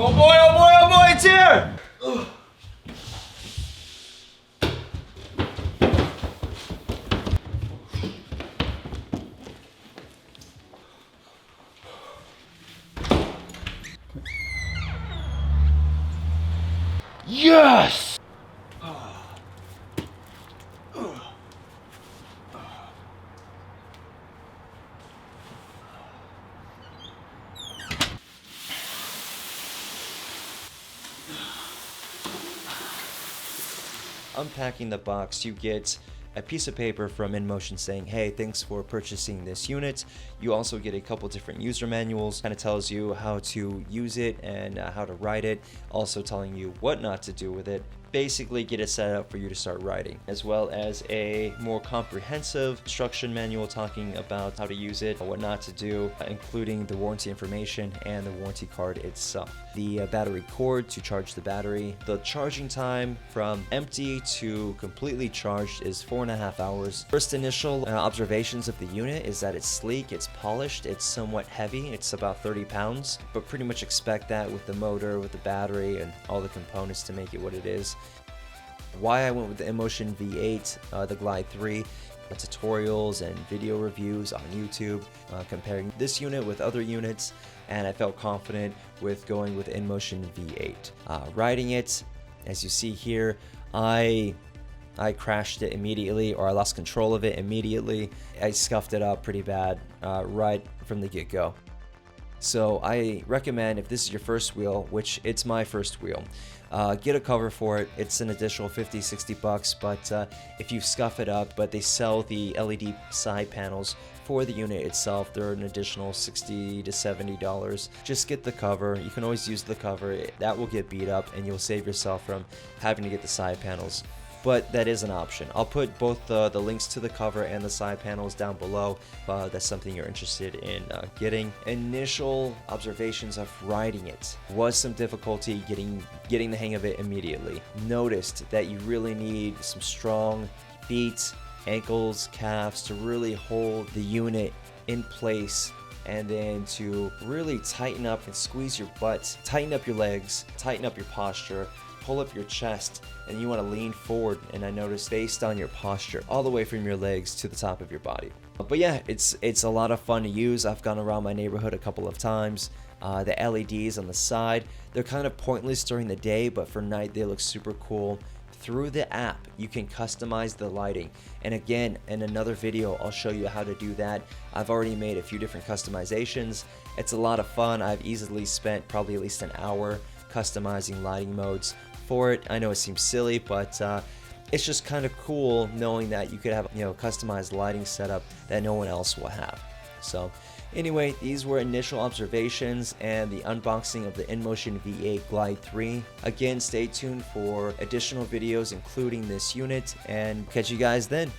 oh boy, it's here! Ugh. Yes! Unpacking the box, you get a piece of paper from Inmotion saying, hey, thanks for purchasing this unit. You also get a couple different user manuals, kind of tells you how to use it and how to write it, also telling you what not to do with it. Basically get it set up for you to start writing, as well as a more comprehensive instruction manual talking about how to use it, what not to do, including the warranty information and the warranty card itself. The battery cord to charge the battery. The charging time from empty to completely charged is 4.5 hours. First initial observations of the unit is that it's sleek, it's polished, it's somewhat heavy, it's about 30 pounds, but pretty much expect that with the motor, with the battery, and all the components to make it what it is. Why I went with the Inmotion V8, the Glide 3, tutorials and video reviews on YouTube comparing this unit with other units, and I felt confident with going with Inmotion V8. Riding it, as you see here, I crashed it immediately, or I lost control of it immediately. I scuffed it up pretty bad right from the get-go. So I recommend, if this is your first wheel, which it's my first wheel, get a cover for it. It's an additional 50-60 bucks, but if you scuff it up, but they sell the LED side panels for the unit itself, they're an additional $60 to $70. Just get the cover. You can always use the cover. That will get beat up and you'll save yourself from having to get the side panels. But that is an option. I'll put both the links to the cover and the side panels down below. That's something you're interested in getting. Initial observations of riding it was some difficulty getting the hang of it immediately. Noticed that you really need some strong feet, ankles, calves to really hold the unit in place, and then to really tighten up and squeeze your butt, tighten up your legs, tighten up your posture, pull up your chest, and you want to lean forward, and I noticed based on your posture all the way from your legs to the top of your body. But yeah, it's a lot of fun to use. I've gone around my neighborhood a couple of times. The LEDs on the side, they're kind of pointless during the day, but for night they look super cool. Through the app, you can customize the lighting, and again, in another video I'll show you how to do that. I've already made a few different customizations. It's a lot of fun. I've easily spent probably at least an hour customizing lighting modes for it. I know it seems silly, but it's just kind of cool knowing that you could have, customized lighting setup that no one else will have. So anyway, these were initial observations and the unboxing of the Inmotion V8 Glide 3. Again, stay tuned for additional videos including this unit, and catch you guys then.